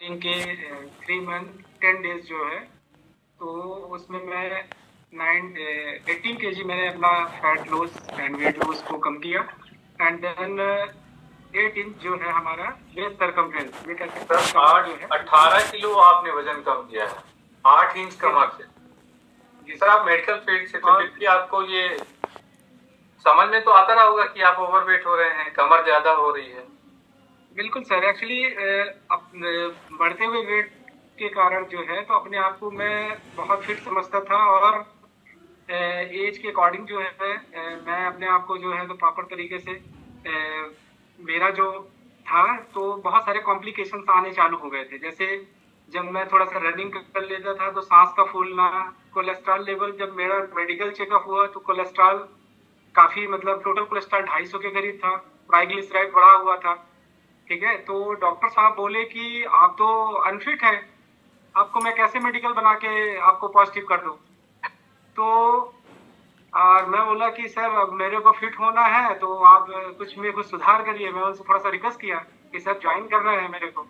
इनके 3 month 10 days जो है, तो उसमें मैं 18 kg मैंने अपना fat loss and weight loss को कम किया। एंड देन 8 इंच जो है हमारा वेस्ट सरकमफ्रेंस, ये कह सकते हैं कमर जो है 18 किलो आपने वजन कम किया है 8 इंच कमर से। सर आप मेडिकल फील्ड से, तो फिर भी आपको ये समझ में तो आता रहा होगा कि आप ओवरवेट हो रहे हैं, कमर ज्यादा हो रही है। बिल्कुल सर, एक्चुअली बढ़ते हुए वेट के कारण जो है तो अपने आप को मैं बहुत फिट समझता था, और एज के अकॉर्डिंग जो है मैं अपने आप को जो है तो प्रॉपर तरीके से मेरा जो था तो बहुत सारे कॉम्प्लिकेशंस आने चालू हो गए थे। जैसे जब मैं थोड़ा सा रनिंग कर लेता था तो सांस का फूलना, कोलेस्ट्रॉल लेवल जब मेरा मेडिकल चेकअप हुआ तो कोलेस्ट्रॉल काफी, मतलब टोटल कोलेस्ट्रॉल 250 के करीब था, ट्राइग्लिसराइड बढ़ा हुआ था। ठीक है, तो डॉक्टर साहब बोले कि आप तो अनफिट हैं, आपको मैं कैसे मेडिकल बना के आपको पॉजिटिव कर दूं। तो और मैं बोला कि सर अब मेरे को फिट होना है तो आप कुछ मेरे को सुधार करिए। मैं उनसे थोड़ा सा रिक्वेस्ट किया कि सर ज्वाइन करना है मेरे को।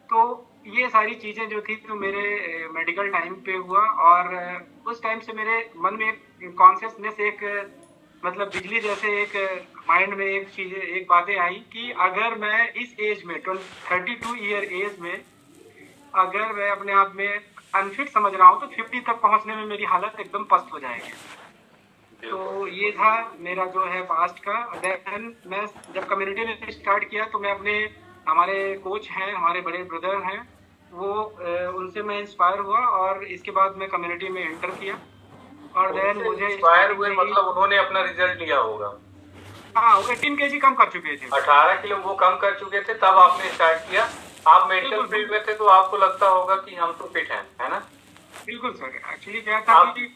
तो ये सारी चीजें जो थी तो मेरे मेडिकल टाइम पे हुआ, और उस टाइम से मेरे मन में एक कॉन्शियसनेस, एक मतलब बिजली जैसे एक माइंड में एक चीज, एक बातें आई कि अगर मैं इस एज में 32 ईयर एज में अगर मैं अपने आप में अनफिट समझ रहा हूँ तो 50 तक पहुंचने में मेरी हालत एकदम पस्त हो जाएगी। तो ये था मेरा जो है पास्ट का। देन मैं जब कम्युनिटी में स्टार्ट किया तो मैं अपने, हमारे कोच हैं, हमारे बड़े ब्रदर हैं, वो उनसे मैं इंस्पायर हुआ और इसके बाद मैं कम्युनिटी में एंटर किया। और देन मुझे इंस्पायर हुए मतलब उन्होंने अपना रिजल्ट लिया होगा। हाँ, वो 18 kg कम कर चुके थे। 18 किलो वो कम कर चुके थे, तब आपने स्टार्ट किया। आप मेडिकल फील्ड में थे तो आपको लगता होगा कि हम तो फिट हैं, है ना? बिल्कुल सर, एक्चुअली क्या था कि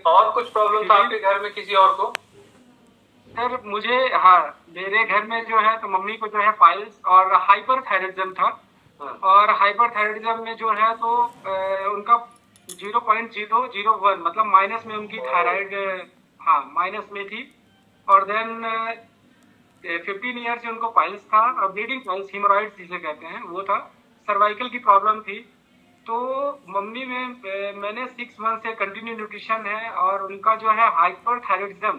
और कुछ प्रॉब्लम था आपके घर में किसी और को? सर मुझे, हाँ, मेरे घर में जो है तो मम्मी को जो है पाइल्स और हाइपर थायराइडिज्म था। और हाइपर थायराइडिज्म में जो है तो उनका 0.001 मतलब माइनस में उनकी थायराइड, हाँ, माइनस में थी। और देन 15 ईयर से उनको पाइल्स था, और ब्लीडिंग पाइल्स, हीमोरॉइड्स जिसे कहते हैं, वो था। सर्वाइकल की प्रॉब्लम थी। तो मम्मी में मैंने 6 मंथ से कंटिन्यू न्यूट्रिशन है, और उनका जो है हाइपर थायराइडिज्म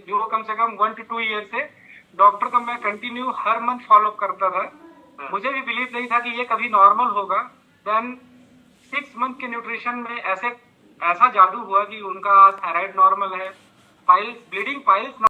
जो कम से कम 1 to 2 ईयर से डॉक्टर को मैं कंटिन्यू हर मंथ फॉलो करता था। मुझे भी बिलीव नहीं था कि ये कभी नॉर्मल होगा। देन 6 मंथ के न्यूट्रिशन में ऐसा जादू हुआ कि उनका थायराइड नॉर्मल है, पाइल्स, ब्लीडिंग पाइल्स